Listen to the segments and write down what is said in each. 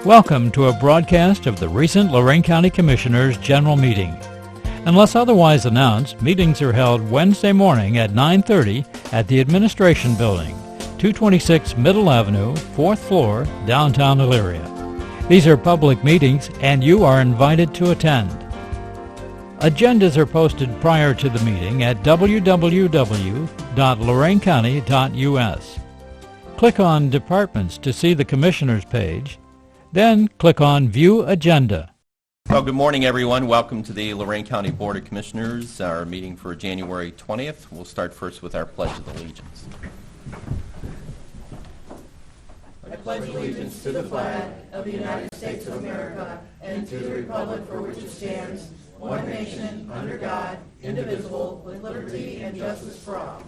Welcome to a broadcast of the recent Lorain County Commissioners' General Meeting. Unless otherwise announced, meetings are held Wednesday morning at 9:30 at the Administration Building, 226 Middle Avenue, 4th floor, downtown Elyria. These are public meetings and you are invited to attend. Agendas are posted prior to the meeting at www.loraincounty.us. Click on Departments to see the Commissioners page, then click on View Agenda. Well, good morning, everyone. Welcome to the Lorain County Board of Commissioners, our meeting for January 20th. We'll start first with our Pledge of Allegiance. I pledge allegiance to the flag of the United States of America and to the republic for which it stands, one nation, under God, indivisible, with liberty and justice for all.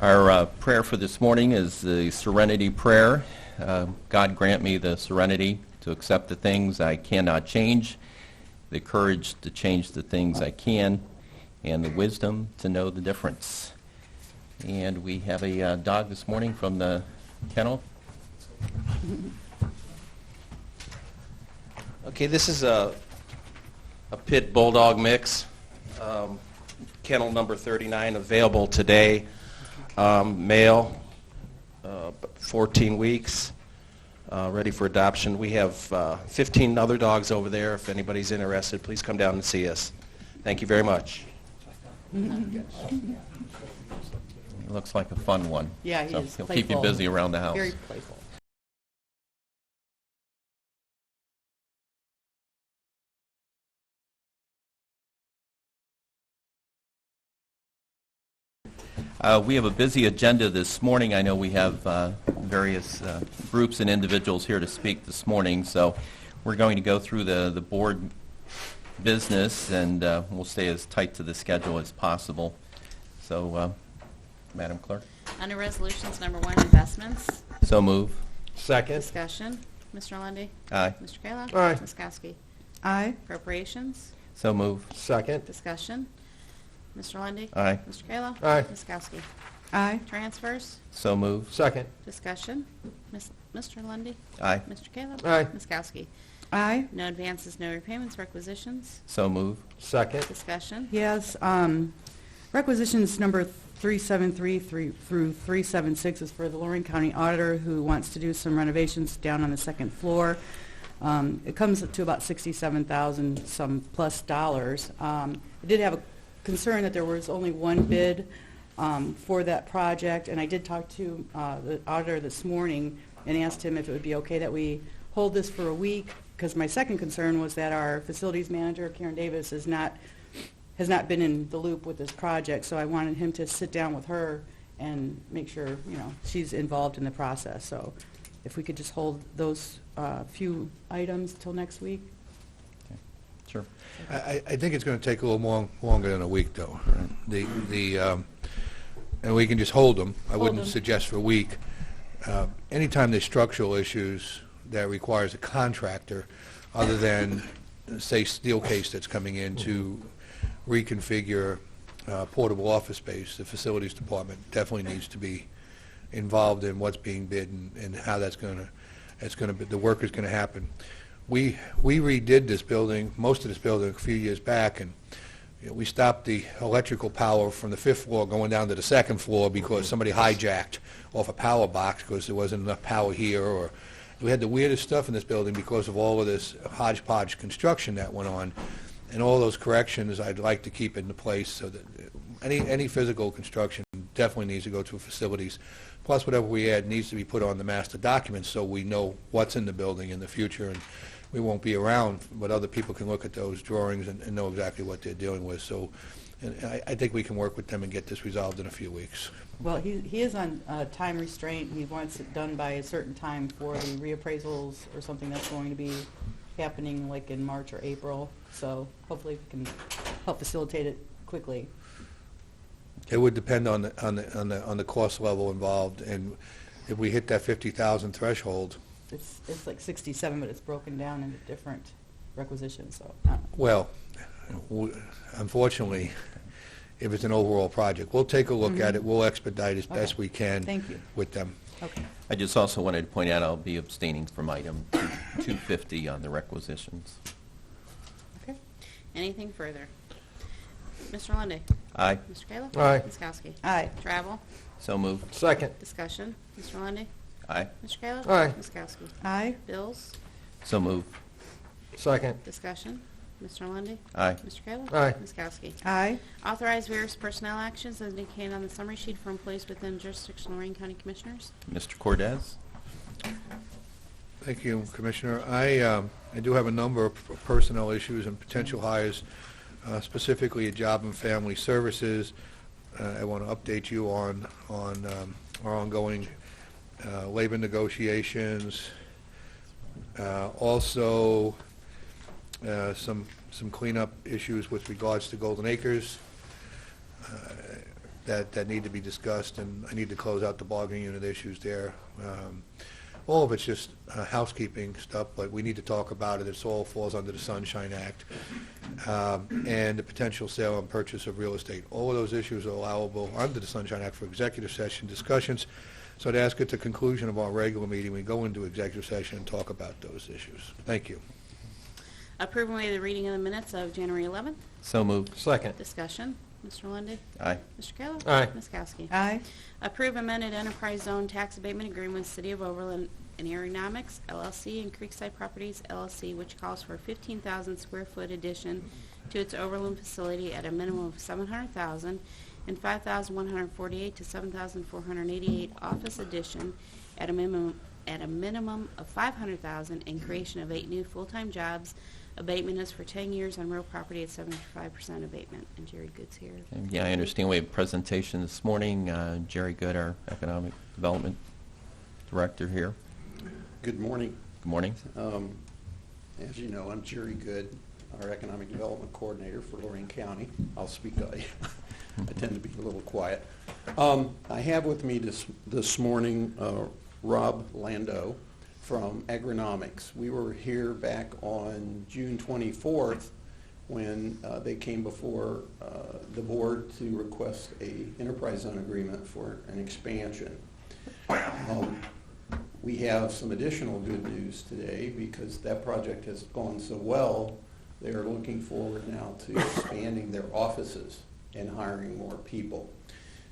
Our prayer for this morning is the Serenity Prayer. God grant me the serenity to accept the things I cannot change, the courage to change the things I can, and the wisdom to know the difference. And we have a dog this morning from the kennel. Okay, this is a pit bulldog mix, kennel number 39, available today. Male, 14 weeks, ready for adoption. We have 15 other dogs over there. If anybody's interested, please come down and see us. Thank you very much. He looks like a fun one. Yeah, he so is he'll playful. keep you busy around the house. Very playful. We have a busy agenda this morning. I know we have various groups and individuals here to speak this morning, so we're going to go through the board business, and we'll stay as tight to the schedule as possible. So, Madam Clerk. Under Resolutions Number 1, Investments. So move. Second. Discussion. Mr. Lundy. Aye. Mr. Kayla. Aye. Ms. Kowski. Aye. Appropriations. So move. Second. Discussion. Mr. Lundy. Aye. Mr. Kayla. Aye. Ms. Kowski. Aye. Transfers. So move. Second. Discussion. Mr. Lundy. Aye. Mr. Kayla. Aye. Ms. Kowski. Aye. No advances, no repayments, requisitions. So move. Second. Discussion. Yes, requisitions number 373 through 376 is for the Lorain County Auditor, who wants to do some renovations down on the second floor. It comes to about $67,000 some plus dollars. I did have a concern that there was only one bid for that project, and I did talk to the auditor this morning and asked him if it would be okay that we hold this for a week, because my second concern was that our facilities manager, Karen Davis, has not been in the loop with this project, so I wanted him to sit down with her and make sure, she's involved in the process. So if we could just hold those few items till next week. Okay. Sure. I think it's going to take a little longer than a week, though. And we can just hold them. I wouldn't suggest for a week. Anytime there's structural issues that requires a contractor, other than, say, Steelcase that's coming in to reconfigure portable office space, the facilities department definitely needs to be involved in what's being bid and how the work is going to happen. We redid this building, most of this building, a few years back, and we stopped the electrical power from the 5th floor going down to the 2nd floor because somebody hijacked off a power box because there wasn't enough power here. Or we had the weirdest stuff in this building because of all of this hodgepodge construction that went on, and all those corrections I'd like to keep into place so that any physical construction definitely needs to go through facilities. Plus, whatever we add needs to be put on the master documents so we know what's in the building in the future, and we won't be around, but other people can look at those drawings and know exactly what they're dealing with. So and I think we can work with them and get this resolved in a few weeks. Well, he is on time restraint. He wants it done by a certain time for the reappraisals or something that's going to be happening like in March or April. So hopefully we can help facilitate it quickly. It would depend on the cost level involved, and if we hit that 50,000 threshold. It's like 67, but it's broken down into different requisitions. So. Well, unfortunately, if it's an overall project, we'll take a look at it. We'll expedite as best we can Thank you. with them. Okay. I just also wanted to point out I'll be abstaining from item 250 on the requisitions. Okay. Anything further? Mr. Lundy. Aye. Mr. Kayla? Aye. Ms. Kowski? Aye. Travel? So moved. Second. Discussion. Mr. Lundy. Aye. Mr. Kayla? Aye. Ms. Kowski? Aye. Bills? So moved. Second. Discussion. Mr. Lundy. Aye. Mr. Kayla? Aye. Ms. Kowski? Aye. Authorize various personnel actions as indicated on the summary sheet for employees within jurisdiction of Lorain County Commissioners. Mr. Cordez? Thank you, Commissioner. I do have a number of personnel issues and potential hires, specifically at Job and Family Services. I want to update you on our ongoing labor negotiations. Also, some cleanup issues with regards to Golden Acres that need to be discussed, and I need to close out the bargaining unit issues there. All of it's just housekeeping stuff, but we need to talk about it. It all falls under the Sunshine Act, and the potential sale and purchase of real estate. All of those issues are allowable under the Sunshine Act for executive session discussions. So I'd ask at the conclusion of our regular meeting, we go into executive session and talk about those issues. Thank you. Approve and waive the reading of the minutes of January 11th. So moved. Second. Discussion. Mr. Lundy. Aye. Mr. Kayla? Aye. Ms. Kowski? Aye. Approve amended enterprise zone tax abatement agreement with City of Oberlin and Agrinomix, LLC, and Creekside Properties, LLC, which calls for a 15,000 square foot addition to its Oberlin facility at a minimum of $700,000 and $5,148 to $7,488 office addition at a minimum of $500,000 and creation of 8 new full-time jobs. Abatement is for 10 years on real property at 75% abatement. And Jerry Goode's here. Yeah, I understand we have a presentation this morning. Jerry Goode, our Economic Development Director here. Good morning. Good morning. As you know, I'm Jerry Goode, our Economic Development Coordinator for Lorain County. I'll speak. I tend to be a little quiet. I have with me this morning Rob Lando from Agrinomix. We were here back on June 24th when they came before the board to request a enterprise zone agreement for an expansion. We have some additional good news today because that project has gone so well. They're looking forward now to expanding their offices and hiring more people.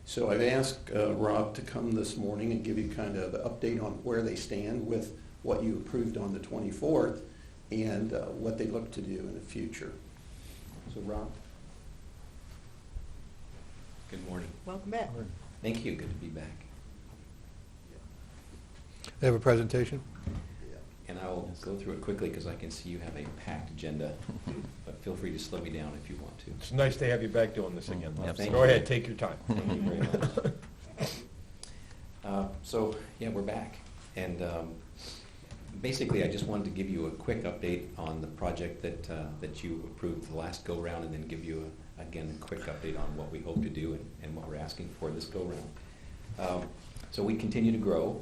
So I've asked Rob to come this morning and give you kind of an update on where they stand with what you approved on the 24th and what they look to do in the future. So Rob. Good morning. Welcome back. Thank you. Good to be back. They have a presentation? And I will go through it quickly because I can see you have a packed agenda, but feel free to slow me down if you want to. It's nice to have you back doing this again. Yeah, thank Go you. ahead, take your time. Thank you very much. So, yeah, we're back. And basically, I just wanted to give you a quick update on the project that you approved the last go-round and then give you, again, a quick update on what we hope to do and what we're asking for this go-round. So we continue to grow.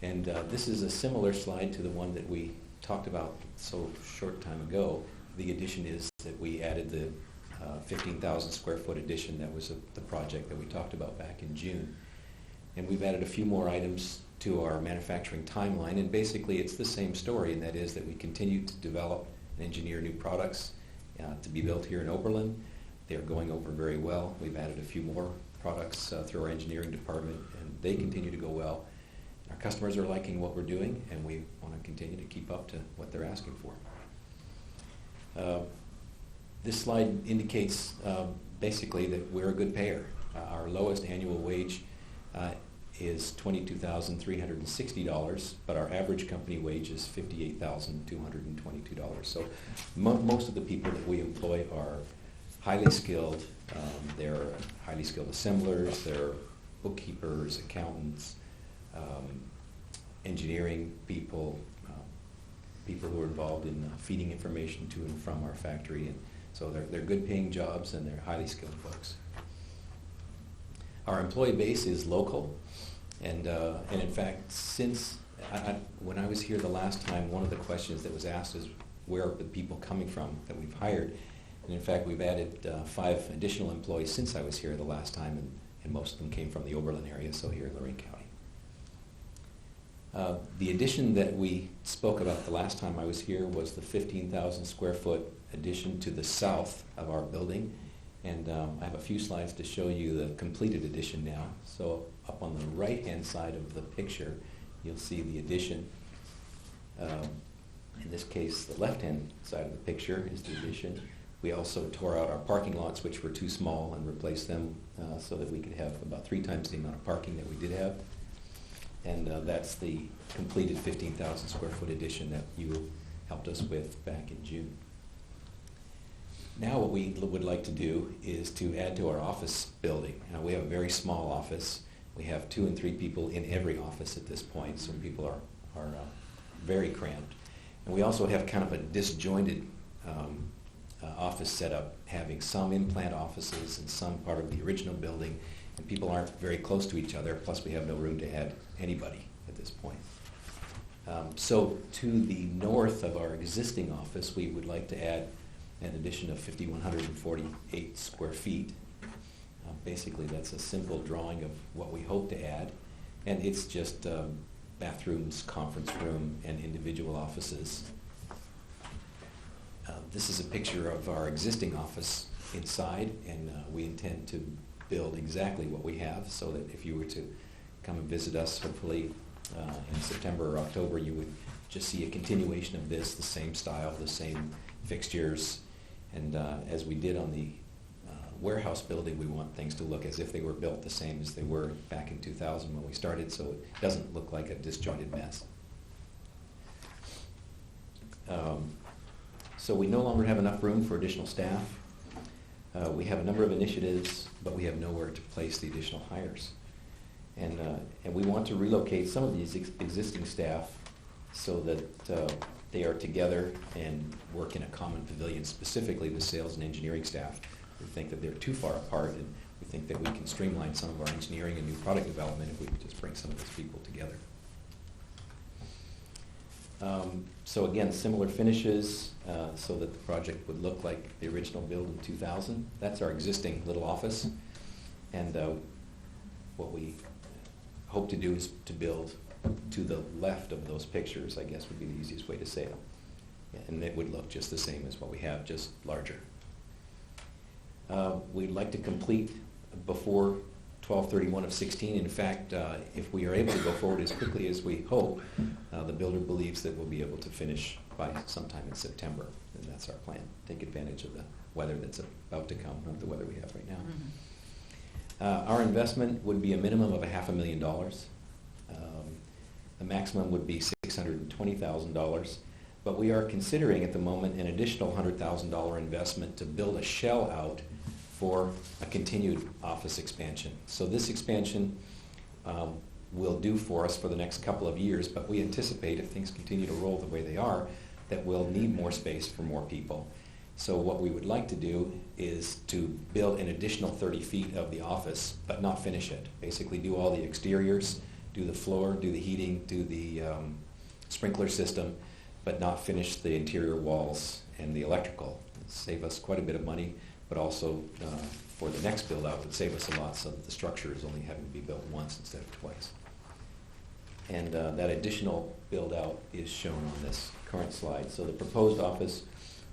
And this is a similar slide to the one that we talked about so short time ago. The addition is that we added the 15,000 square foot addition that was the project that we talked about back in June. And we've added a few more items to our manufacturing timeline, and basically it's the same story, and that is that we continue to develop and engineer new products to be built here in Oberlin. They're going over very well. We've added a few more products through our engineering department, and they continue to go well. Our customers are liking what we're doing, and we want to continue to keep up to what they're asking for. This slide indicates basically that we're a good payer. Our lowest annual wage is $22,360, but our average company wage is $58,222. So most of the people that we employ are highly skilled. They're highly skilled assemblers, they're bookkeepers, accountants, engineering people, people who are involved in feeding information to and from our factory, and so they're good paying jobs and they're highly skilled folks. Our employee base is local, and in fact, since when I was here the last time, one of the questions that was asked is where are the people coming from that we've hired, and in fact we've added 5 additional employees since I was here the last time, and most of them came from the Oberlin area, so here in Lorain County. Our employee base is local, and in fact, since when I was here the last time, one of the questions that was asked is where are the people coming from that we've hired, and in fact we've added 5 additional employees since I was here the last time, and most of them came from the Oberlin area, so here in Lorain County. The addition that we spoke about the last time I was here was the 15,000 square foot addition to the south of our building. And I have a few slides to show you the completed addition now. So up on the right-hand side of the picture, you'll see the addition. In this case, the left-hand side of the picture is the addition. We also tore out our parking lots, which were too small, and replaced them so that we could have about 3 times the amount of parking that we did have. And that's the completed 15,000 square foot addition that you helped us with back in June. Now what we would like to do is to add to our office building. Now we have a very small office. We have 2 and 3 people in every office at this point. Some people are very cramped. And we also have kind of a disjointed office setup, having some in-plant offices and some part of the original building, and people aren't very close to each other, plus we have no room to add anybody at this point. So to the north of our existing office, we would like to add an addition of 5,148 square feet. Basically, that's a simple drawing of what we hope to add, and it's just bathrooms, conference room, and individual offices. This is a picture of our existing office inside, and we intend to build exactly what we have, so that if you were to come and visit us, hopefully in September or October, you would just see a continuation of this, the same style, the same fixtures, and as we did on the warehouse building, we want things to look as if they were built the same as they were back in 2000 when we started, so it doesn't look like a disjointed mess. So we no longer have enough room for additional staff. We have a number of initiatives, but we have nowhere to place the additional hires. And we want to relocate some of these existing staff so that they are together and work in a common pavilion, specifically the sales and engineering staff. We think that they're too far apart, and we think that we can streamline some of our engineering and new product development if we could just bring some of those people together. So again, similar finishes so that the project would look like the original build in 2000. That's our existing little office. And what we hope to do is to build to the left of those pictures, I guess would be the easiest way to say it. And it would look just the same as what we have, just larger. We'd like to complete before 12/31 of 16. In fact, if we are able to go forward as quickly as we hope, the builder believes that we'll be able to finish by sometime in September, and that's our plan. Take advantage of the weather that's about to come, not the weather we have right now. Mm-hmm. Our investment would be a minimum of $500,000. The maximum would be $620,000, but we are considering at the moment an additional $100,000 investment to build a shell out for a continued office expansion. So this expansion will do for us for the next couple of years, but we anticipate if things continue to roll the way they are, that we'll need more space for more people. So what we would like to do is to build an additional 30 feet of the office, but not finish it. Basically do all the exteriors, do the floor, do the heating, do the sprinkler system, but not finish the interior walls and the electrical. It'll save us quite a bit of money, but also for the next build out would save us a lot, so that the structure is only having to be built once instead of twice. And that additional build out is shown on this current slide. So the proposed office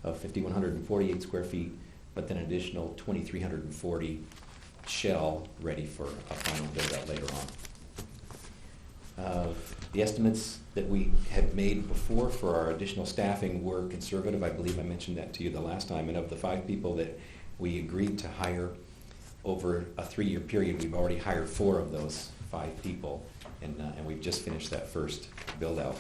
of 5,148 square feet, but then additional 2,340 shell ready for a final build out later on. The estimates that we had made before for our additional staffing were conservative. I believe I mentioned that to you the last time. And of the 5 people that we agreed to hire over a 3-year period, we've already hired 4 of those 5 people. And we've just finished that first build out.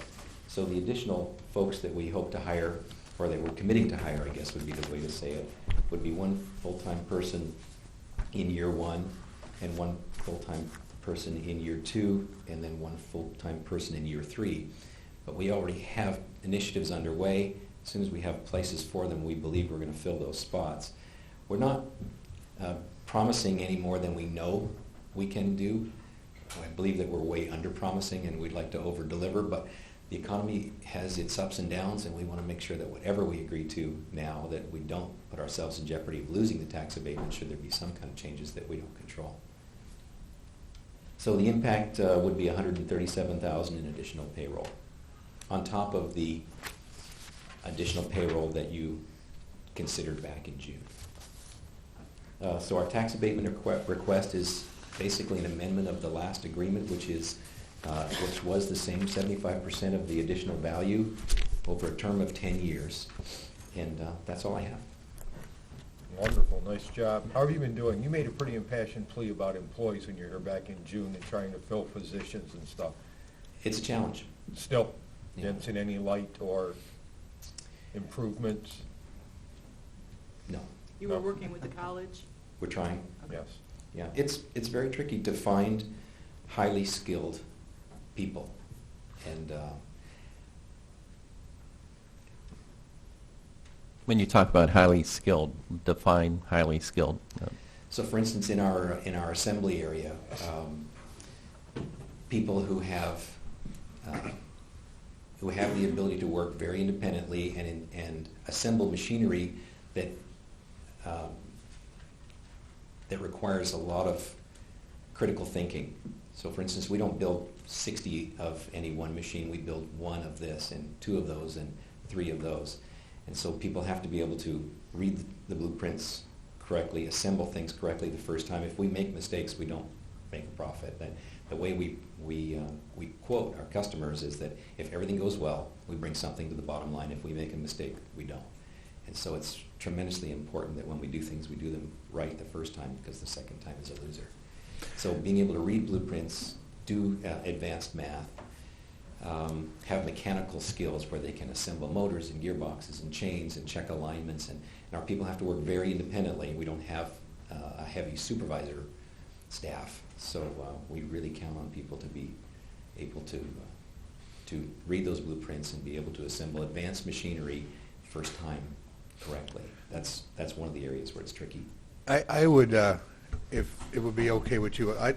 So the additional folks that we hope to hire, or that we're committing to hire, I guess would be the way to say it, would be 1 full-time person in year 1 and 1 full-time person in year 2, and then 1 full-time person in year 3. But we already have initiatives underway. As soon as we have places for them, we believe we're going to fill those spots. We're not promising any more than we know we can do. I believe that we're way under-promising, and we'd like to over-deliver, but the economy has its ups and downs, and we want to make sure that whatever we agree to now, that we don't put ourselves in jeopardy of losing the tax abatement should there be some kind of changes that we don't control. So the impact would be $137,000 in additional payroll, on top of the additional payroll that you considered back in June. So our tax abatement request is basically an amendment of the last agreement, which was the same 75% of the additional value over a term of 10 years. And that's all I have. Wonderful, nice job. How have you been doing? You made a pretty impassioned plea about employees when you were here back in June and trying to fill positions and stuff. It's a challenge. Still, you Yeah. haven't seen any light or improvements? No, You were working with the college? we're trying. Yes. Yeah, it's very tricky to find highly skilled people. And When you talk about highly skilled, define highly skilled. so, for instance, in our assembly area, people who have the ability to work very independently and assemble machinery that that requires a lot of critical thinking. So, for instance, we don't build 60 of any one machine. We build one of this and 2 of those and 3 of those. And so people have to be able to read the blueprints correctly, assemble things correctly the first time. If we make mistakes, we don't make a profit. The way we quote our customers is that if everything goes well, we bring something to the bottom line. If we make a mistake, we don't. And so it's tremendously important that when we do things, we do them right the first time, because the second time is a loser. So being able to read blueprints, do advanced math, have mechanical skills where they can assemble motors and gearboxes and chains and check alignments, and our people have to work very independently. We don't have a heavy supervisor staff, so we really count on people to be able to read those blueprints and be able to assemble advanced machinery first time correctly. That's one of the areas where it's tricky. I would, if it would be okay with you, I'd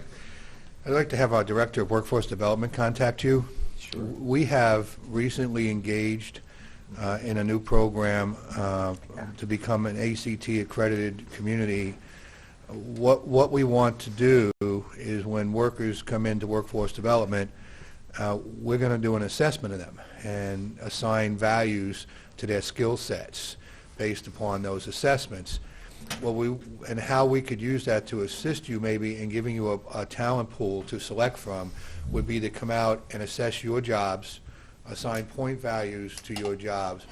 like to have our Director of Workforce Development contact you. Sure. We have recently engaged in a new program to become an ACT accredited community. What we want to do is when workers come into workforce development, we're going to do an assessment of them and assign values to their skill sets based upon those assessments. And how we could use that to assist you maybe in giving you a talent pool to select from would be to come out and assess your jobs, assign point values to your jobs,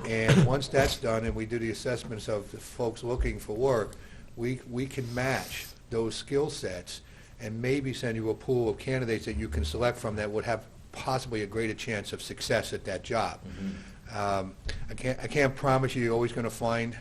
and once that's done and we do the assessments of the folks looking for work, we can match those skill sets and maybe send you a pool of candidates that you can select from that would have possibly a greater chance of success at that job. Mm-hmm. I can't promise you're always going to find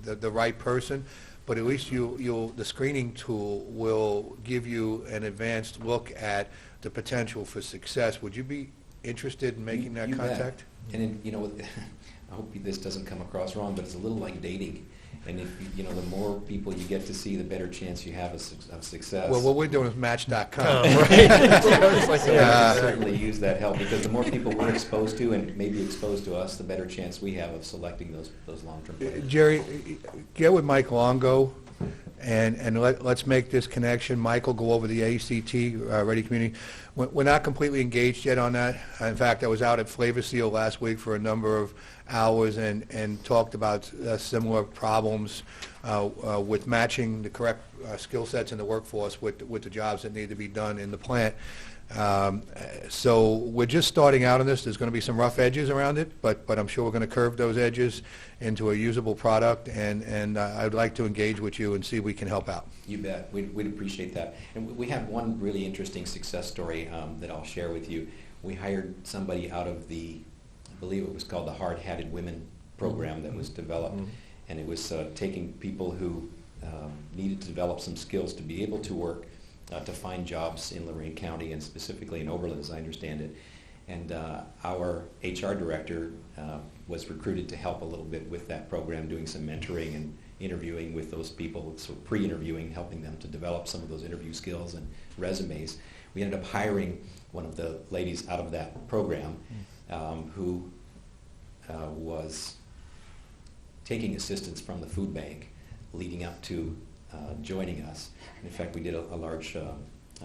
the right person, but at least the screening tool will give you an advanced look at the potential for success. Would you be interested in making that You bet. contact? And I hope this doesn't come across wrong, but it's a little like dating. And if the more people you get to see, the better chance you have of success. Well, what we're doing is Match.com. So I can certainly use that help, because the more people we're exposed to and maybe exposed to us, the better chance we have of selecting those long-term players. Jerry, get with Mike Longo and let's make this connection. Mike will go over the ACT Ready Community. We're not completely engaged yet on that. In fact, I was out at Flavor Seal last week for a number of hours and talked about similar problems with matching the correct skill sets in the workforce with the jobs that need to be done in the plant. So we're just starting out on this. There's going to be some rough edges around it, but I'm sure we're going to curve those edges into a usable product, and I'd like to engage with you and see if we can help out. You bet. We'd appreciate that. And we have one really interesting success story that I'll share with you. We hired somebody out of I believe it was called the Hard-Hatted Women program that was developed, and it was taking people who needed to develop some skills to be able to work, to find jobs in Lorain County, and specifically in Oberlin, as I understand it. And our HR director was recruited to help a little bit with that program, doing some mentoring and interviewing with those people, so pre-interviewing, helping them to develop some of those interview skills and resumes. We ended up hiring one of the ladies out of that program who was taking assistance from the food bank leading up to joining us. In fact, we did a large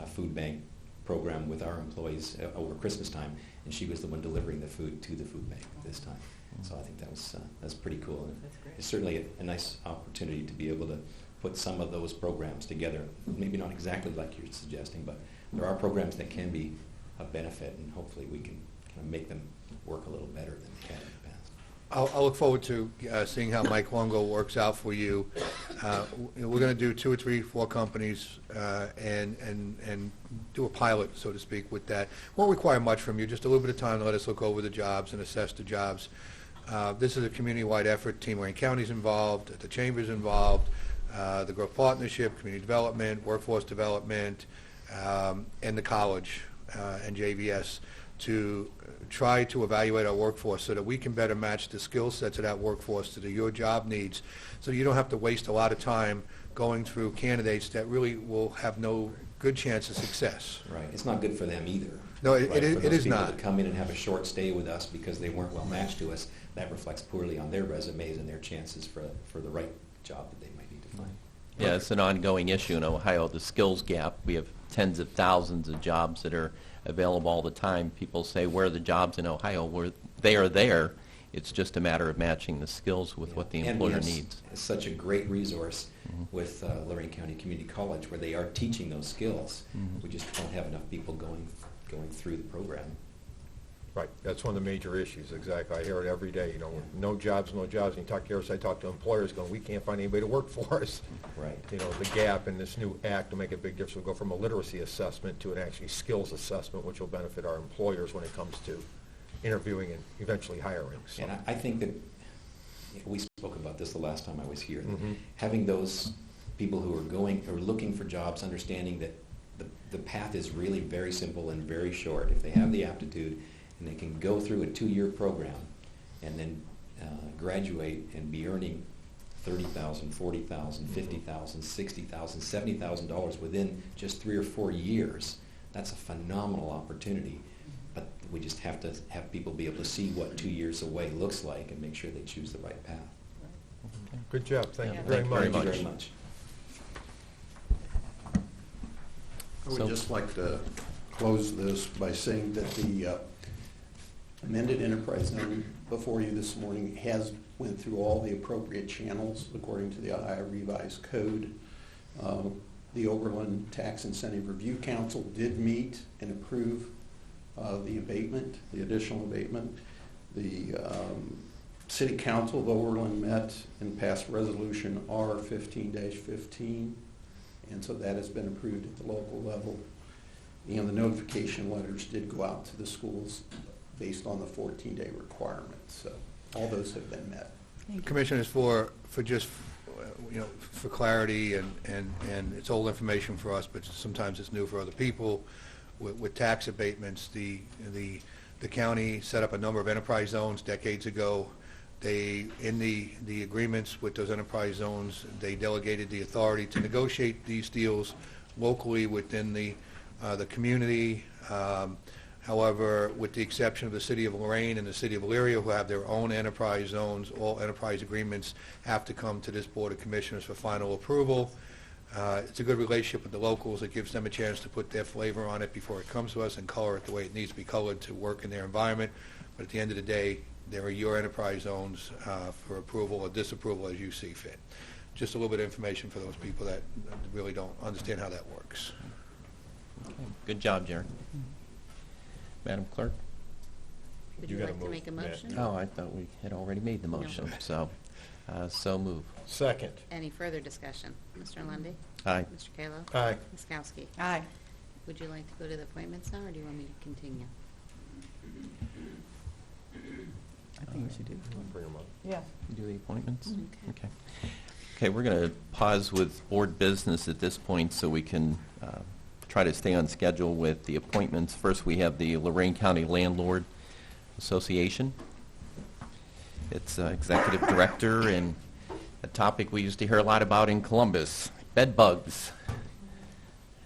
food bank program with our employees over Christmas time, and she was the one delivering the food to the food bank this time. So I think that's pretty cool. And it's certainly a nice opportunity to be able to put some of those programs together. Maybe not exactly like you're suggesting, but there are programs that can be of benefit, and hopefully we can kind of make them work a little better than they have in the past. I'll look forward to seeing how Mike Longo works out for you. We're going to do 2 or 3, 4 companies and do a pilot, so to speak, with that. Won't require much from you, just a little bit of time to let us look over the jobs and assess the jobs. This is a community-wide effort. Team Lorain County's involved, the Chamber's involved, the Growth Partnership, Community Development, Workforce Development, and the college and JVS to try to evaluate our workforce so that we can better match the skill sets of that workforce to your job needs, so you don't have to waste a lot of time going through candidates that really will have no good chance of success. Right. It's not good for them either. No, Right? it For those is people not. that come in and have a short stay with us because they weren't well matched to us, that reflects poorly on their resumes and their chances for the right job that they might need to find. Yeah, it's an ongoing issue in Ohio, the skills gap. We have tens of thousands of jobs that are available all the time. People say, where are the jobs in Ohio? Where they are there. It's just a matter of matching the skills with what the employer and we have needs. Such a great resource with Lorain County Community College, where they are teaching those skills. We just don't have enough people going through the program. Right, that's one of the major issues, exactly. I hear it every day, no jobs, no jobs. And you talk to I talk to employers going, we can't find anybody to work for us. Right. The gap in this new act will make a big difference. We'll go from a literacy assessment to an actually skills assessment, which will benefit our employers when it comes to interviewing and eventually hiring. So. And I think that we spoke about this the last time I was here. Having those people who are looking for jobs, understanding that the path is really very simple and very short. If they have the aptitude and they can go through a 2-year program and then graduate and be earning $30,000, $40,000, $50,000, $60,000, $70,000 within just 3 or 4 years, that's a phenomenal opportunity. But we just have to have people be able to see what 2 years away looks like and make sure they choose the right path. Good job. Thank you Thank very you much. Thank you very much. I would just like to close this by saying that the amended enterprise zone before you this morning has went through all the appropriate channels according to the Ohio Revised Code. The Oberlin Tax Incentive Review Council did meet and approve the abatement, the additional abatement. The City Council of Oberlin met and passed Resolution R-15-15, and so that has been approved at the local level. And the notification letters did go out to the schools based on the 14-day requirements. So all those have been met. Commissioners, for just for clarity, and it's old information for us, but sometimes it's new for other people. With tax abatements, the county set up a number of enterprise zones decades ago. In the agreements with those enterprise zones, they delegated the authority to negotiate these deals locally within the community. However, with the exception of the city of Lorain and the city of Elyria, who have their own enterprise zones, all enterprise agreements have to come to this Board of Commissioners for final approval. It's a good relationship with the locals. It gives them a chance to put their flavor on it before it comes to us and color it the way it needs to be colored to work in their environment. But at the end of the day, there are your enterprise zones for approval or disapproval as you see fit. Just a little bit of information for those people that really don't understand how that works. Okay. Good job, Jerry. Madam Clerk? Would You you gotta like to move, make a Matt. motion? Oh, I thought we had already made the motion, so move. Second. Any further discussion? Mr. Lundy, Aye. Mr. Kayla? Aye. Ms. Kowski? Aye. Would you like to go to the appointments now, or do you want me to continue? I think we should do. Bring 'em up. Yeah. Do the appointments? Okay. Okay, we're going to pause with board business at this point so we can try to stay on schedule with the appointments. First, we have the Lorain County Landlord Association. It's executive director and a topic we used to hear a lot about in Columbus, bed bugs.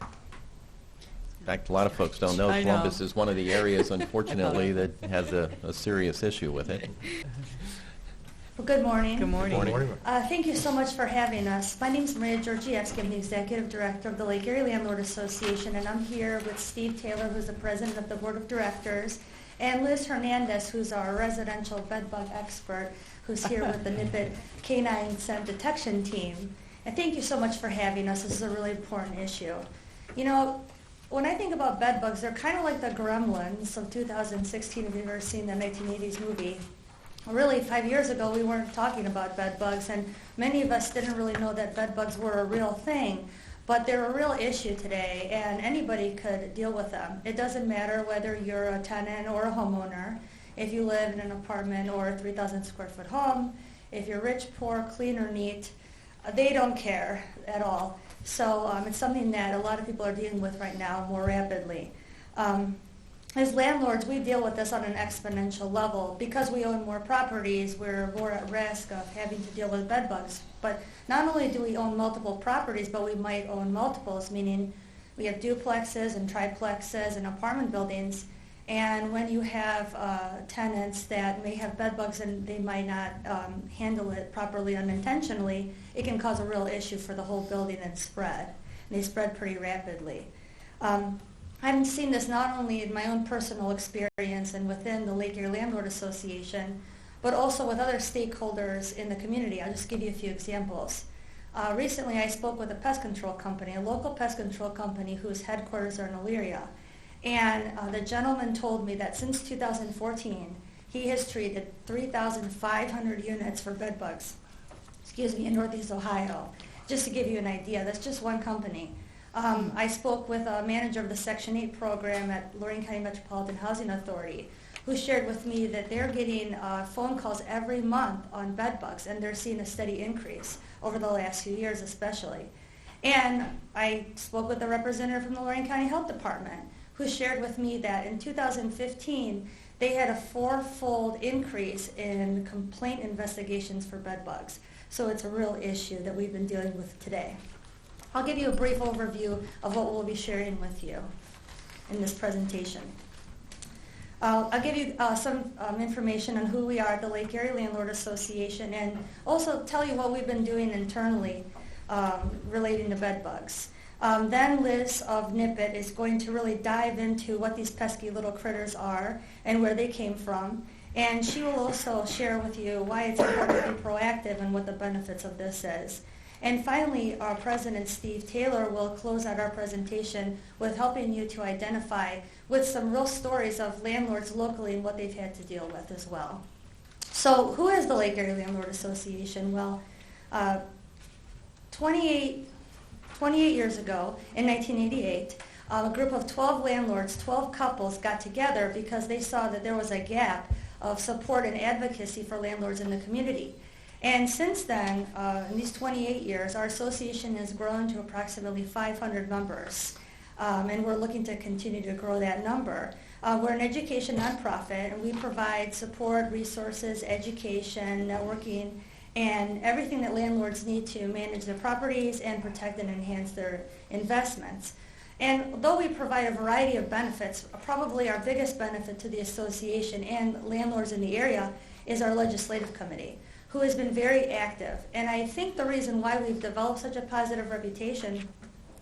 In fact, a lot of folks don't know I know. Columbus is one of the areas, unfortunately, that has a serious issue with it. Well, good morning. Good morning. Good morning. Thank you so much for having us. My name is Maria Georgievski. I'm the Executive Director of the Lake Erie Landlord Association, and I'm here with Steve Taylor, who's the President of the Board of Directors, and Liz Hernandez, who's our residential bedbug expert, who's here with the Nippet Canine Scent Detection Team. And thank you so much for having us. This is a really important issue. You know, when I think about bedbugs, they're kind of like the Gremlins of 2016, if you've ever seen the 1980s movie. Really, 5 years ago, we weren't talking about bed bugs, and many of us didn't really know that bed bugs were a real thing. But they're a real issue today, and anybody could deal with them. It doesn't matter whether you're a tenant or a homeowner, if you live in an apartment or a 3,000 square foot home, if you're rich, poor, clean, or neat, they don't care at all. So it's something that a lot of people are dealing with right now more rapidly. As landlords, we deal with this on an exponential level. Because we own more properties, we're more at risk of having to deal with bed bugs. But not only do we own multiple properties, but we might own multiples, meaning we have duplexes and triplexes and apartment buildings. And when you have tenants that may have bed bugs and they might not handle it properly unintentionally, it can cause a real issue for the whole building and spread. And they spread pretty rapidly. I've seen this not only in my own personal experience and within the Lake Erie Landlord Association, but also with other stakeholders in the community. I'll just give you a few examples. Recently I spoke with a pest control company, a local pest control company whose headquarters are in Elyria. And the gentleman told me that since 2014, he has treated 3,500 units for bed bugs, in Northeast Ohio. Just to give you an idea, that's just one company. I spoke with a manager of the Section 8 program at Lorain County Metropolitan Housing Authority, who shared with me that they're getting phone calls every month on bed bugs, and they're seeing a steady increase over the last few years especially. And I spoke with a representative from the Lorain County Health Department, who shared with me that in 2015, they had a 4-fold increase in complaint investigations for bed bugs. So it's a real issue that we've been dealing with today. I'll give you a brief overview of what we'll be sharing with you in this presentation. I'll give you some information on who we are at the Lake Erie Landlord Association, and also tell you what we've been doing internally relating to bed bugs. Then Liz of Nippet is going to really dive into what these pesky little critters are and where they came from. And she will also share with you why it's important to be proactive and what the benefits of this is. And finally, our President, Steve Taylor, will close out our presentation with helping you to identify with some real stories of landlords locally and what they've had to deal with as well. So who is the Lake Erie Landlord Association? Well, 28 years ago, in 1988, a group of 12 landlords, 12 couples got together because they saw that there was a gap of support and advocacy for landlords in the community. And since then, in these 28 years, our association has grown to approximately 500 members. And we're looking to continue to grow that number. We're an education nonprofit, and we provide support, resources, education, networking, and everything that landlords need to manage their properties and protect and enhance their investments. And though we provide a variety of benefits, probably our biggest benefit to the association and landlords in the area is our legislative committee, who has been very active. And I think the reason why we've developed such a positive reputation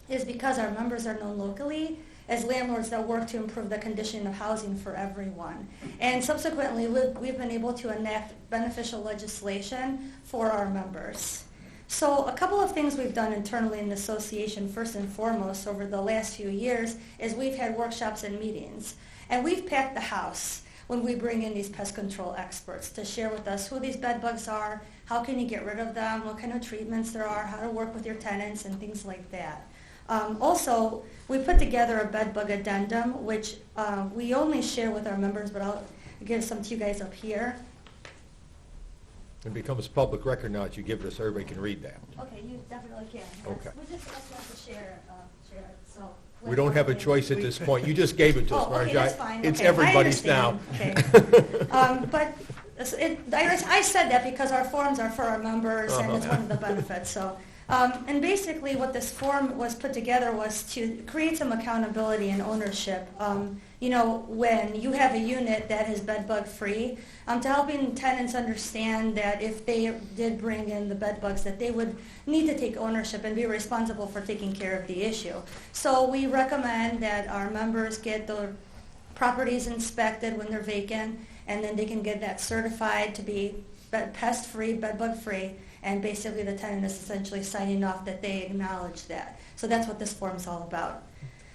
is because our members are known locally as landlords that work to improve the condition of housing for everyone. And subsequently, we've been able to enact beneficial legislation for our members. So a couple of things we've done internally in the association, first and foremost, over the last few years, is we've had workshops and meetings. And we've packed the house when we bring in these pest control experts to share with us who these bed bugs are, how can you get rid of them, what kind of treatments there are, how to work with your tenants, and things like that. Also, we put together a bed bug addendum, which we only share with our members, but I'll give some to you guys up here. It becomes public record now that you give it so everybody can read that. Okay, you definitely can. Okay. We just ask them to share it. So We don't have a choice at this point. You just gave it to us, Oh, okay, Marja. that's fine. It's Okay, I everybody's now. understand. Okay. But I said that because our forms are for our members, and it's one of the benefits. So, and basically what this form was put together was to create some accountability and ownership. when you have a unit that is bed bug free, to helping tenants understand that if they did bring in the bed bugs, that they would need to take ownership and be responsible for taking care of the issue. So we recommend that our members get the properties inspected when they're vacant, and then they can get that certified to be pest free, bed bug free, and basically the tenant is essentially signing off that they acknowledge that. So that's what this form is all about.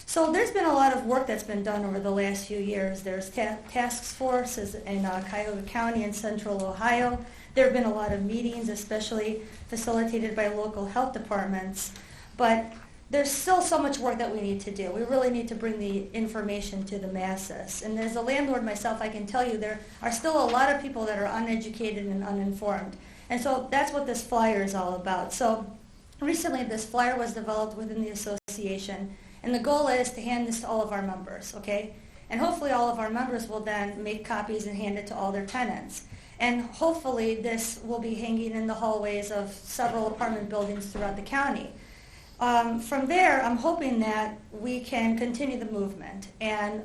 So there's been a lot of work that's been done over the last few years. There's task forces in Cuyahoga County and Central Ohio. There have been a lot of meetings, especially facilitated by local health departments. But there's still so much work that we need to do. We really need to bring the information to the masses. And as a landlord myself, I can tell you there are still a lot of people that are uneducated and uninformed. And so that's what this flyer is all about. So recently this flyer was developed within the association, and the goal is to hand this to all of our members, okay? And hopefully all of our members will then make copies and hand it to all their tenants. And hopefully this will be hanging in the hallways of several apartment buildings throughout the county. From there, I'm hoping that we can continue the movement. And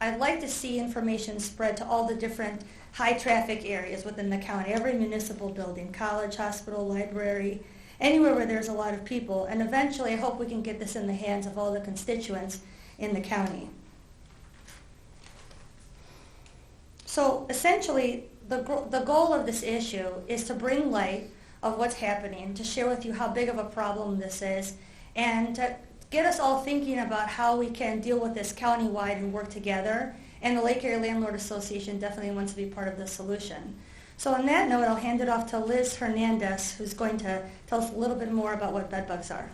I'd like to see information spread to all the different high traffic areas within the county, every municipal building, college, hospital, library, anywhere where there's a lot of people. And eventually I hope we can get this in the hands of all the constituents in the county. So essentially the goal of this issue is to bring light of what's happening, to share with you how big of a problem this is, and to get us all thinking about how we can deal with this countywide and work together. And the Lake Erie Landlord Association definitely wants to be part of the solution. So on that note, I'll hand it off to Liz Hernandez, who's going to tell us a little bit more about what bed bugs are.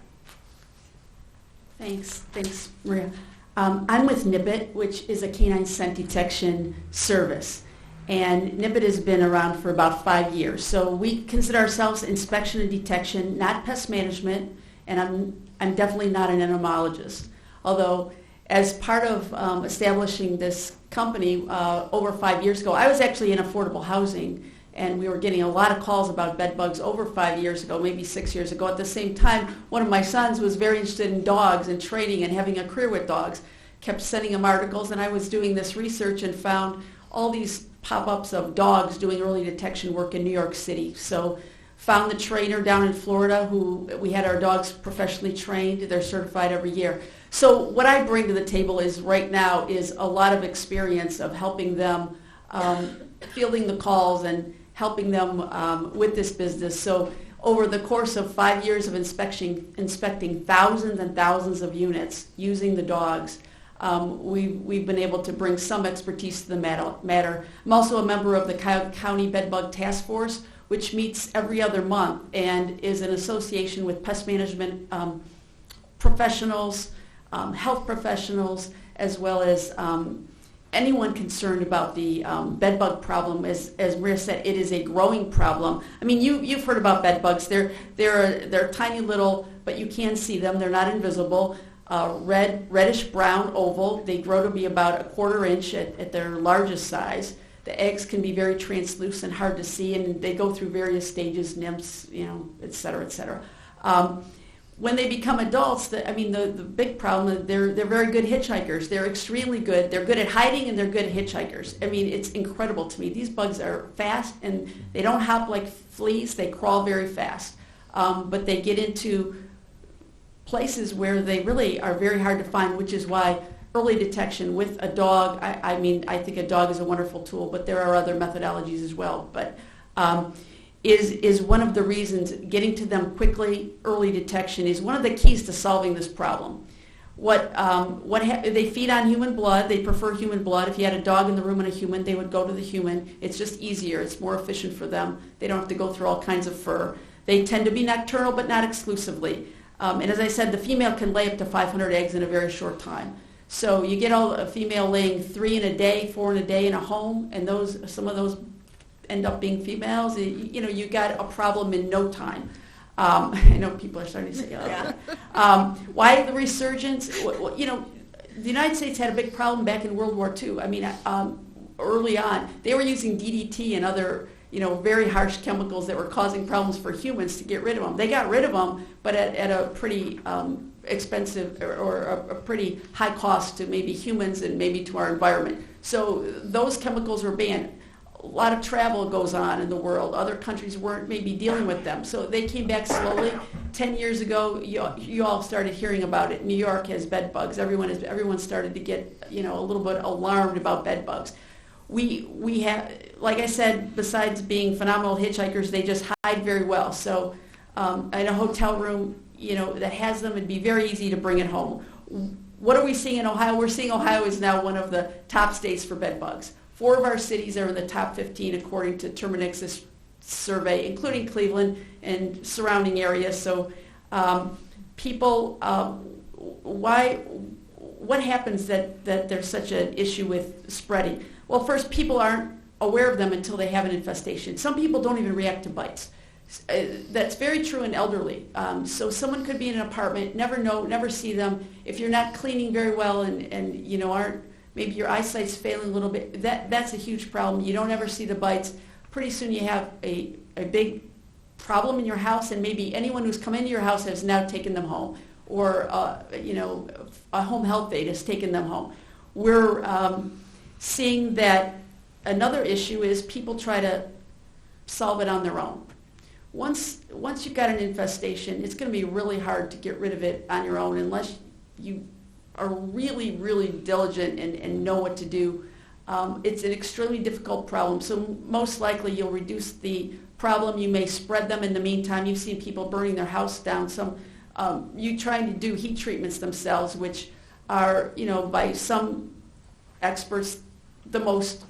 Thanks, Maria. I'm with NIPIT, which is a canine scent detection service. And NIPIT has been around for about 5 years. So we consider ourselves inspection and detection, not pest management, and I'm definitely not an entomologist. Although as part of establishing this company over 5 years ago, I was actually in affordable housing, and we were getting a lot of calls about bed bugs over 5 years ago, maybe 6 years ago. At the same time, one of my sons was very interested in dogs and training and having a career with dogs, kept sending him articles, and I was doing this research and found all these pop-ups of dogs doing early detection work in New York City. So found the trainer down in Florida who we had our dogs professionally trained. They're certified every year. So what I bring to the table is right now is a lot of experience of helping them fielding the calls and helping them with this business. So over the course of 5 years of inspecting thousands and thousands of units using the dogs, we've been able to bring some expertise to the matter. I'm also a member of the Cuyahoga County Bed Bug Task Force, which meets every other month and is an association with pest management professionals, health professionals, as well as anyone concerned about the bed bug problem. As Maria said, it is a growing problem. I mean, you've heard about bed bugs. They're tiny little, but you can see them. They're not invisible. Reddish brown oval. They grow to be about 1/4 inch at their largest size. The eggs can be very translucent, hard to see, and they go through various stages, nymphs, et cetera, et cetera. When they become adults, the big problem is they're very good hitchhikers. They're extremely good. They're good at hiding, and they're good hitchhikers. I mean, it's incredible to me. These bugs are fast, and they don't hop like fleas. They crawl very fast. But they get into places where they really are very hard to find, which is why early detection with a dog, I think a dog is a wonderful tool, but there are other methodologies as well. But is one of the reasons getting to them quickly, early detection, is one of the keys to solving this problem. They feed on human blood. They prefer human blood. If you had a dog in the room and a human, they would go to the human. It's just easier. It's more efficient for them. They don't have to go through all kinds of fur. They tend to be nocturnal, but not exclusively. And as I said, the female can lay up to 500 eggs in a very short time. So you get a female laying 3 in a day, 4 in a day in a home, and some of those end up being females. You got a problem in no time. I know people are starting to say, why the resurgence? The United States had a big problem back in World War II. I mean, early on, they were using DDT and other very harsh chemicals that were causing problems for humans to get rid of them. They got rid of them, but at a pretty expensive or a pretty high cost to maybe humans and maybe to our environment. So those chemicals were banned. A lot of travel goes on in the world. Other countries weren't maybe dealing with them. So they came back slowly. 10 years ago, you all started hearing about it. New York has bed bugs. Everyone started to get, a little bit alarmed about bed bugs. We have, like I said, besides being phenomenal hitchhikers, they just hide very well. So in a hotel room, that has them, it'd be very easy to bring it home. What are we seeing in Ohio? We're seeing Ohio is now one of the top states for bed bugs. 4 of our cities are in the top 15 according to Terminix's survey, including Cleveland and surrounding areas. So people, what happens that there's such an issue with spreading? Well, first, people aren't aware of them until they have an infestation. Some people don't even react to bites. That's very true in elderly. So someone could be in an apartment, never see them. If you're not cleaning very well and aren't, maybe your eyesight's failing a little bit, that's a huge problem. You don't ever see the bites. Pretty soon you have a big problem in your house, and maybe anyone who's come into your house has now taken them home, or a home health aide has taken them home. We're seeing that another issue is people try to solve it on their own. Once you've got an infestation, it's going to be really hard to get rid of it on your own unless you are really, really diligent and know what to do. It's an extremely difficult problem, so most likely you'll reduce the problem. You may spread them in the meantime. You've seen people burning their house down. You trying to do heat treatments themselves, which are, by some experts, the most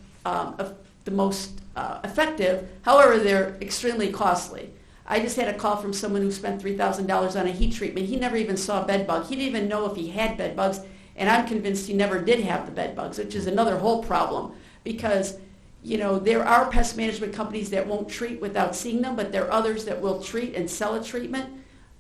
effective. However, they're extremely costly. I just had a call from someone who spent $3,000 on a heat treatment. He never even saw a bed bug. He didn't even know if he had bed bugs, and I'm convinced he never did have the bed bugs, which is another whole problem because, there are pest management companies that won't treat without seeing them, but there are others that will treat and sell a treatment.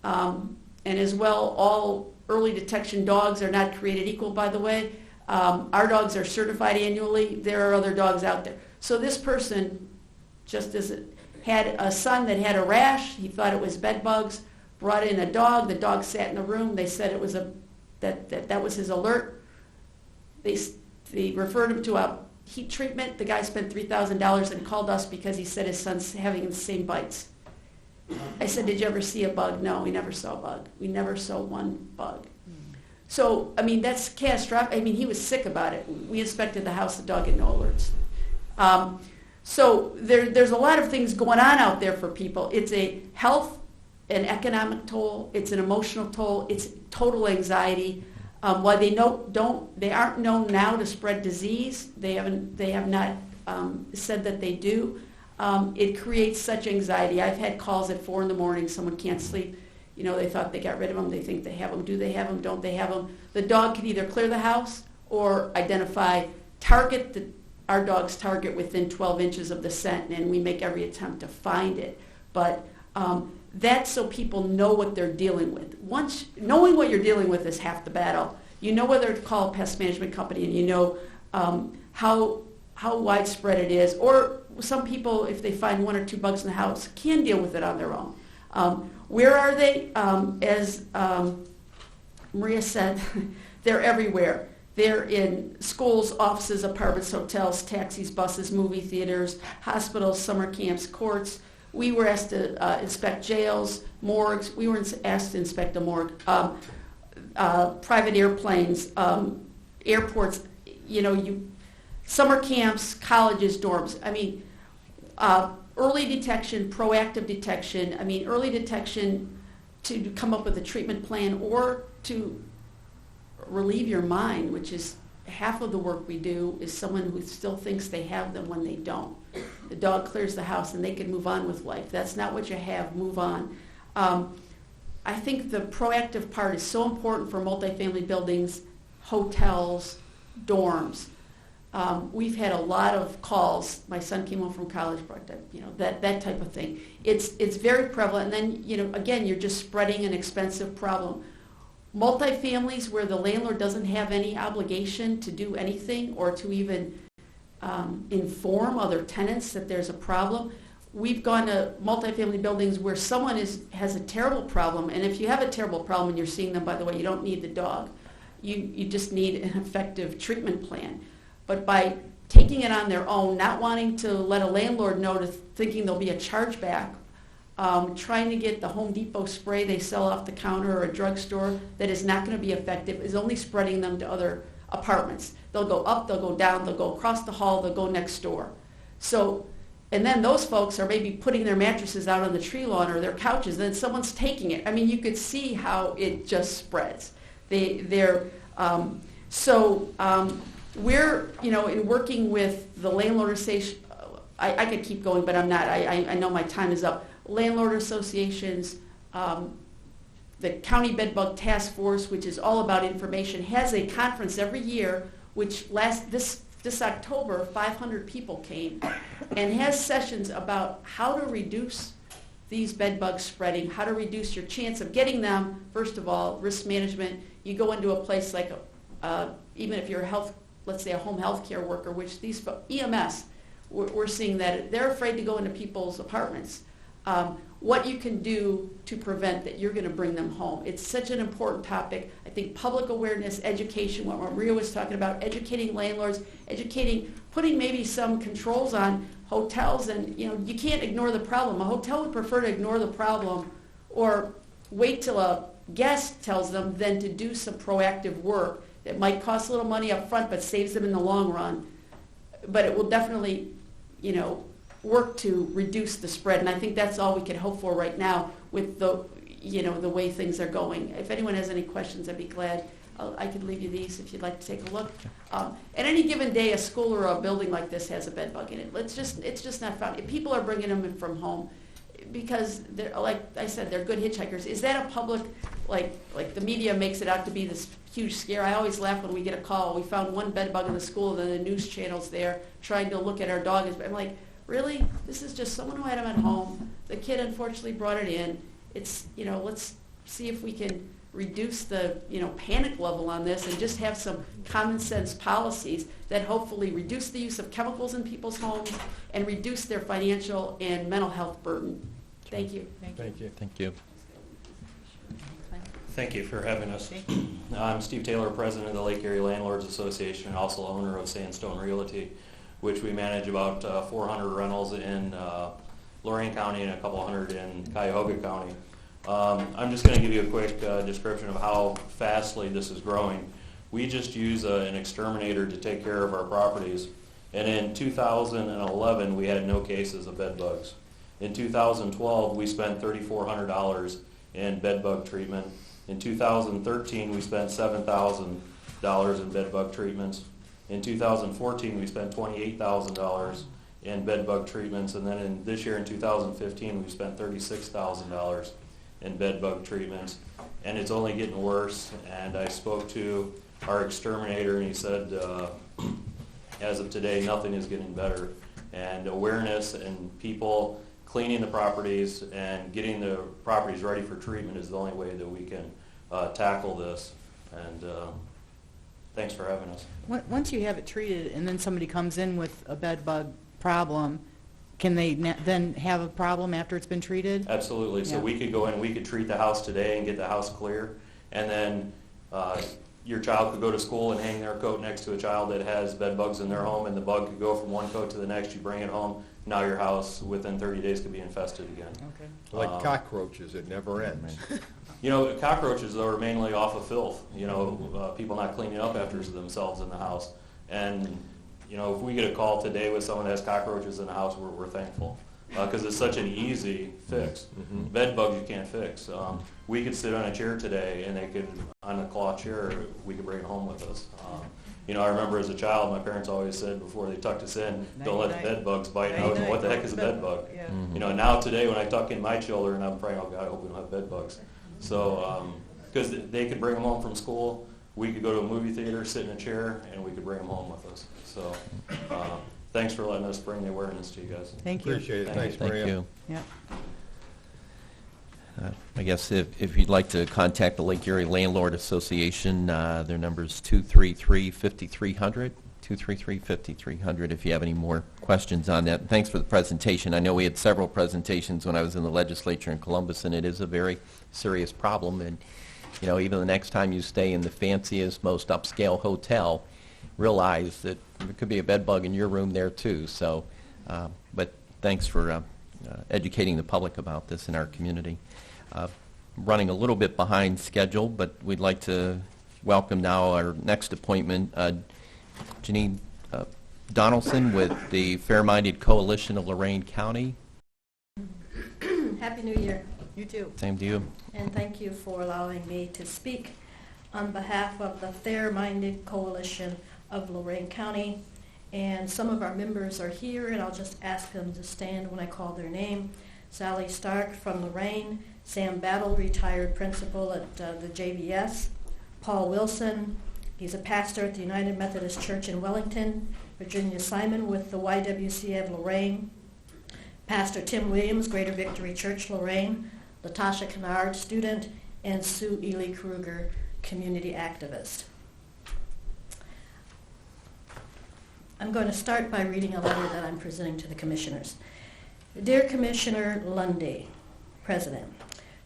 And as well, all early detection dogs are not created equal, by the way. Our dogs are certified annually. There are other dogs out there. So this person just had a son that had a rash. He thought it was bed bugs. Brought in a dog. The dog sat in the room. They said it was that was his alert. They referred him to a heat treatment. The guy spent $3,000 and called us because he said his son's having the same bites. I said, "Did you ever see a bug?" No, we never saw a bug. We never saw one bug. So, that's catastrophic. He was sick about it. We inspected the house. The dog had no alerts. So there's a lot of things going on out there for people. It's a health and economic toll. It's an emotional toll. It's total anxiety. Why they aren't known now to spread disease. They have not said that they do. It creates such anxiety. I've had calls at 4 in.the morning. Someone can't sleep. They thought they got rid of them. They think they have them. Do they have them? Don't they have them? The dog can either clear the house or target our dogs target within 12 inches of the scent, and we make every attempt to find it. But that's so people know what they're dealing with. Once knowing what you're dealing with is half the battle. You know whether to call a pest management company, and you know how widespread it is. Or some people, if they find 1 or 2 bugs in the house, can deal with it on their own. Where are they? As Maria said, they're everywhere. They're in schools, offices, apartments, hotels, taxis, buses, movie theaters, hospitals, summer camps, courts. We were asked to inspect jails, morgues. We were asked to inspect a morgue. Private airplanes, airports, summer camps, colleges, dorms. Early detection, proactive detection. Early detection to come up with a treatment plan or to relieve your mind, which is half of the work we do, is someone who still thinks they have them when they don't. The dog clears the house and they can move on with life. That's not what you have. Move on. I think the proactive part is so important for multifamily buildings, hotels, dorms. We've had a lot of calls. My son came home from college, that type of thing. It's very prevalent. And then, again, you're just spreading an expensive problem. Multifamilies where the landlord doesn't have any obligation to do anything or to even inform other tenants that there's a problem. we've gone to multifamily buildings where someone has a terrible problem, and if you have a terrible problem and you're seeing them, by the way, you don't need the dog. You just need an effective treatment plan. But by taking it on their own, not wanting to let a landlord know, thinking there'll be a chargeback, trying to get the Home Depot spray they sell off the counter or a drugstore that is not going to be effective, is only spreading them to other apartments. They'll go up, they'll go down, they'll go across the hall, they'll go next door. So, and then those folks are maybe putting their mattresses out on the tree lawn or their couches, then someone's taking it. I mean, you could see how it just spreads. We're, in working with the Landlord Association, I could keep going, but I'm not. I know my time is up. Landlord associations, the County Bedbug Task Force, which is all about information, has a conference every year, which this October, 500 people came, and has sessions about how to reduce these bed bugs spreading, how to reduce your chance of getting them. First of all, risk management. You go into a place like, even if you're let's say a home health care worker, which these EMS, we're seeing that they're afraid to go into people's apartments. What you can do to prevent that you're going to bring them home. It's such an important topic. I think public awareness, education, what Maria was talking about, educating landlords, putting maybe some controls on hotels, and you can't ignore the problem. A hotel would prefer to ignore the problem or wait till a guest tells them than to do some proactive work that might cost a little money up front but saves them in the long run. But it will definitely, work to reduce the spread, and I think that's all we can hope for right now with the way things are going. If anyone has any questions, I'd be glad. I could leave you these if you'd like to take a look. At any given day, a school or a building like this has a bed bug in it. It's just not found. If people are bringing them in from home because they're, like I said, they're good hitchhikers. Is that a public, like the media makes it out to be this huge scare? I always laugh when we get a call. We found one bed bug in the school, and then the news channel's there trying to look at our dog. I'm like, really? This is just someone who had him at home. The kid unfortunately brought it in. It's, let's see if we can reduce the, panic level on this and just have some common sense policies that hopefully reduce the use of chemicals in people's homes and reduce their financial and mental health burden. Thank you. Thank you. Thank you. Thank you for having us. I'm Steve Taylor, president of the Lake Erie Landlords Association, and also owner of Sandstone Realty, which we manage about 400 rentals in Lorain County and a couple hundred in Cuyahoga County. I'm just going to give you a quick description of how fastly this is growing. We just use an exterminator to take care of our properties, and in 2011 we had no cases of bed bugs. In 2012 we spent $3,400 in bed bug treatment. In 2013 we spent $7,000 in bed bug treatments. In 2014, we spent $28,000 in bed bug treatments, and then this year in 2015, we spent $36,000 in bed bug treatments, and it's only getting worse. And I spoke to our exterminator, and he said, as of today, nothing is getting better. And awareness and people cleaning the properties and getting the properties ready for treatment is the only way that we can tackle this. And thanks for having us. Once you have it treated and then somebody comes in with a bed bug problem, can they then have a problem after it's been treated? Absolutely. So we could go in, we could treat the house today and get the house clear, and then your child could go to school and hang their coat next to a child that has bed bugs in their home, and the bug could go from one coat to the next. You bring it home, now your house within 30 days could be infested again. Okay. Like cockroaches, it never ends. Cockroaches are mainly off of filth, people not cleaning up after themselves in the house. And, if we get a call today with someone that has cockroaches in the house, we're thankful. Because it's such an easy fix. Mm-hmm. Bed bugs you can't fix. We could sit on a chair today, and they could, on a cloth chair, we could bring it home with us. I remember as a child, my parents always said before they tucked us in, don't let the bed bugs bite. And I was like, what the heck is a bed bug? Yeah. Mm-hmm. Now today when I tuck in my children, I'm praying, oh God, I hope we don't have bed bugs. So, because they could bring them home from school, we could go to a movie theater, sit in a chair, and we could bring them home with us. So, thanks for letting us bring the awareness to you guys. Thank you. Appreciate it. Thanks, Maria. Thank you. Yeah. I guess if you'd like to contact the Lake Erie Landlord Association, their number is 233-5300, 233-5300 if you have any more questions on that. Thanks for the presentation. I know we had several presentations when I was in the legislature in Columbus, and it is a very serious problem. And, you know, even the next time you stay in the fanciest, most upscale hotel, realize that there could be a bed bug in your room there too. So, but thanks for educating the public about this in our community. Running a little bit behind schedule, but we'd like to welcome now our next appointment, Jeanine Donaldson with the Fair-Minded Coalition of Lorain County. Happy New Year. You too. Same to you. And thank you for allowing me to speak on behalf of the Fair-Minded Coalition of Lorain County. And some of our members are here, and I'll just ask them to stand when I call their name. Sally Stark from Lorain, Sam Battle, retired principal at the JVS, Paul Wilson, he's a pastor at the United Methodist Church in Wellington, Virginia Simon with the YWCA of Lorain, Pastor Tim Williams, Greater Victory Church, Lorain, Latasha Kennard, student, and Sue Ely Kruger, community activist. I'm going to start by reading a letter that I'm presenting to the commissioners. Dear Commissioner Lundy, President,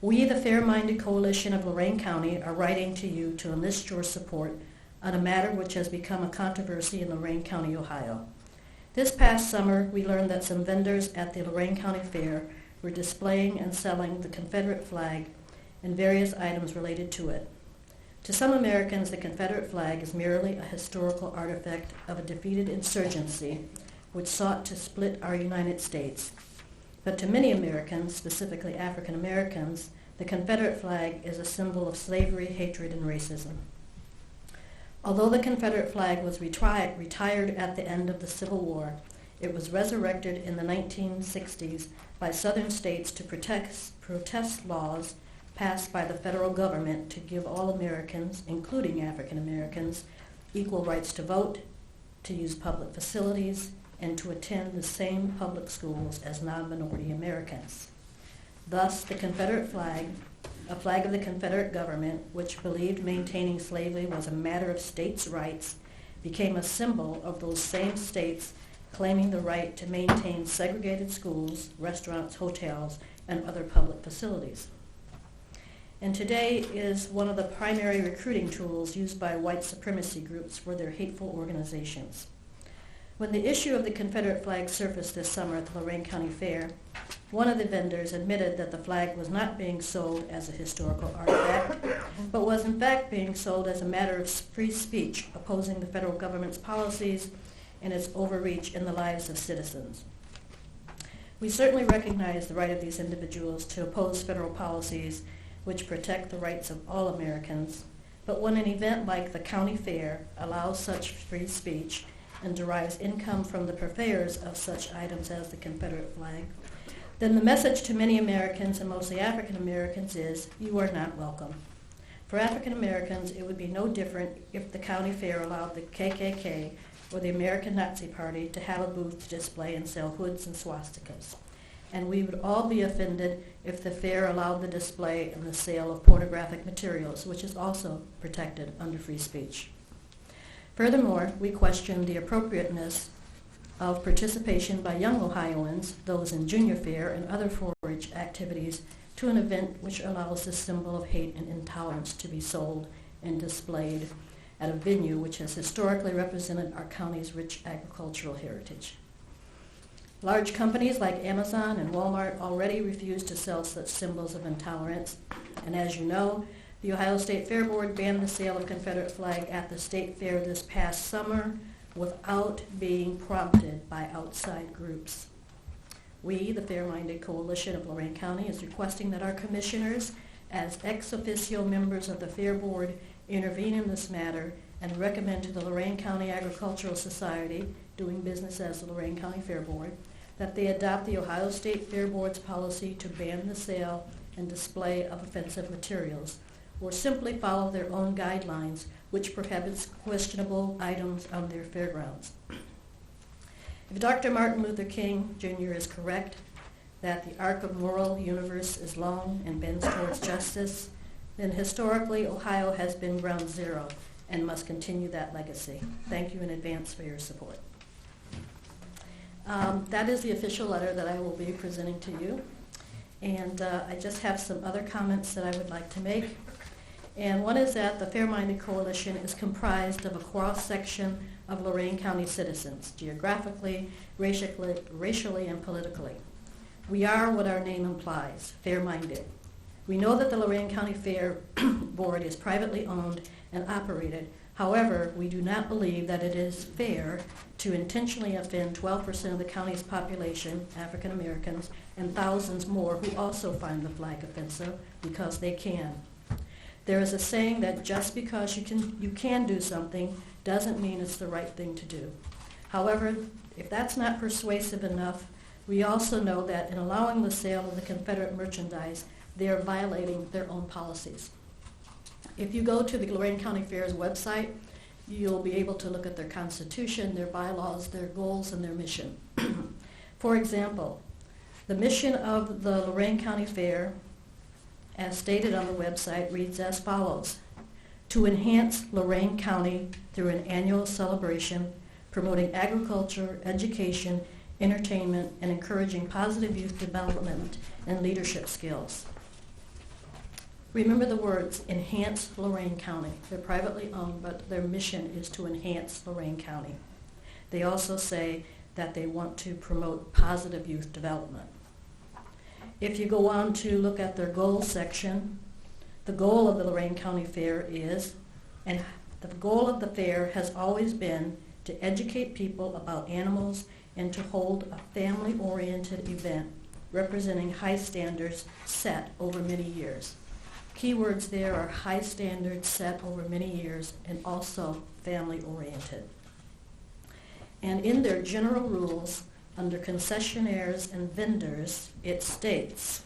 we, the Fair-Minded Coalition of Lorain County, are writing to you to enlist your support on a matter which has become a controversy in Lorain County, Ohio. This past summer, we learned that some vendors at the Lorain County Fair were displaying and selling the Confederate flag and various items related to it. To some Americans, the Confederate flag is merely a historical artifact of a defeated insurgency which sought to split our United States. But to many Americans, specifically African Americans, the Confederate flag is a symbol of slavery, hatred, and racism. Although the Confederate flag was retired at the end of the Civil War, it was resurrected in the 1960s by southern states to protest laws passed by the federal government to give all Americans, including African Americans, equal rights to vote, to use public facilities, and to attend the same public schools as non-minority Americans. Thus, the Confederate flag, a flag of the Confederate government, which believed maintaining slavery was a matter of states' rights, became a symbol of those same states claiming the right to maintain segregated schools, restaurants, hotels, and other public facilities. And today is one of the primary recruiting tools used by white supremacy groups for their hateful organizations. When the issue of the Confederate flag surfaced this summer at the Lorain County Fair, one of the vendors admitted that the flag was not being sold as a historical artifact, but was in fact being sold as a matter of free speech, opposing the federal government's policies and its overreach in the lives of citizens. We certainly recognize the right of these individuals to oppose federal policies which protect the rights of all Americans, but when an event like the county fair allows such free speech and derives income from the purveyors of such items as the Confederate flag, then the message to many Americans, and mostly African Americans, is you are not welcome. For African Americans, it would be no different if the county fair allowed the KKK or the American Nazi Party to have a booth to display and sell hoods and swastikas. And we would all be offended if the fair allowed the display and the sale of pornographic materials, which is also protected under free speech. Furthermore, we question the appropriateness of participation by young Ohioans, those in junior fair and other 4-H activities, to an event which allows this symbol of hate and intolerance to be sold and displayed at a venue which has historically represented our county's rich agricultural heritage. Large companies like Amazon and Walmart already refuse to sell such symbols of intolerance, and as you know, the Ohio State Fair Board banned the sale of Confederate flag at the state fair this past summer without being prompted by outside groups. We, the Fair-Minded Coalition of Lorain County, is requesting that our commissioners, as ex officio members of the Fair Board, intervene in this matter and recommend to the Lorain County Agricultural Society, doing business as the Lorain County Fair Board, that they adopt the Ohio State Fair Board's policy to ban the sale and display of offensive materials, or simply follow their own guidelines, which prohibits questionable items on their fairgrounds. If Dr. Martin Luther King Jr. is correct that the arc of moral universe is long and bends towards justice, then historically Ohio has been ground zero and must continue that legacy. Thank you in advance for your support. That is the official letter that I will be presenting to you. And I just have some other comments that I would like to make. And one is that the Fair-Minded Coalition is comprised of a cross-section of Lorain County citizens, geographically, racially, and politically. We are what our name implies, fair-minded. We know that the Lorain County Fair Board is privately owned and operated. However, we do not believe that it is fair to intentionally offend 12% of the county's population, African Americans, and thousands more who also find the flag offensive because they can. There is a saying that just because you can do something doesn't mean it's the right thing to do. However, if that's not persuasive enough, we also know that in allowing the sale of the Confederate merchandise, they are violating their own policies. If you go to the Lorain County Fair's website, you'll be able to look at their constitution, their bylaws, their goals, and their mission. For example, the mission of the Lorain County Fair, as stated on the website, reads as follows: to enhance Lorain County through an annual celebration, promoting agriculture, education, entertainment, and encouraging positive youth development and leadership skills. Remember the words, enhance Lorain County. They're privately owned, but their mission is to enhance Lorain County. They also say that they want to promote positive youth development. If you go on to look at their goals section, the goal of the Lorain County Fair is, and the goal of the fair has always been to educate people about animals and to hold a family-oriented event representing high standards set over many years. Keywords there are high standards set over many years and also family-oriented. And in their general rules, under concessionaires and vendors, it states,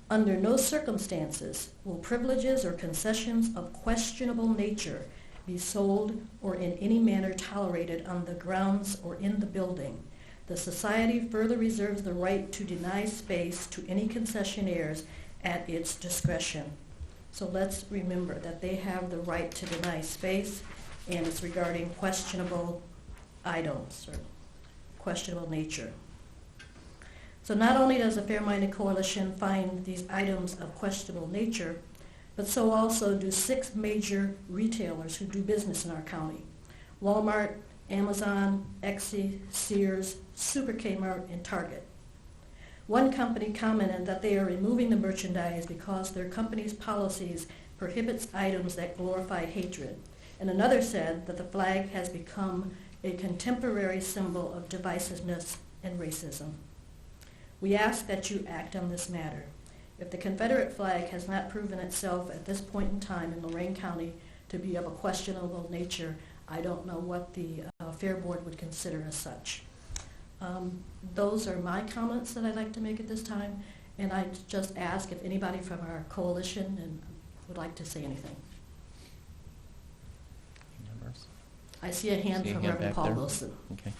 under no circumstances will privileges or concessions of questionable nature be sold or in any manner tolerated on the grounds or in the building. The Society further reserves the right to deny space to any concessionaires at its discretion. So let's remember that they have the right to deny space, and it's regarding questionable items or questionable nature. So not only does the Fair-Minded Coalition find these items of questionable nature, but so also do 6 major retailers who do business in our county: Walmart, Amazon, Etsy, Sears, Super Kmart, and Target. One company commented that they are removing the merchandise because their company's policies prohibits items that glorify hatred. And another said that the flag has become a contemporary symbol of divisiveness and racism. We ask that you act on this matter. If the Confederate flag has not proven itself at this point in time in Lorain County to be of a questionable nature, I don't know what the Fair Board would consider as such. Those are my comments that I'd like to make at this time, and I just ask if anybody from our coalition would like to say anything. Members? I see a hand from Reverend Paul there. Wilson. Okay.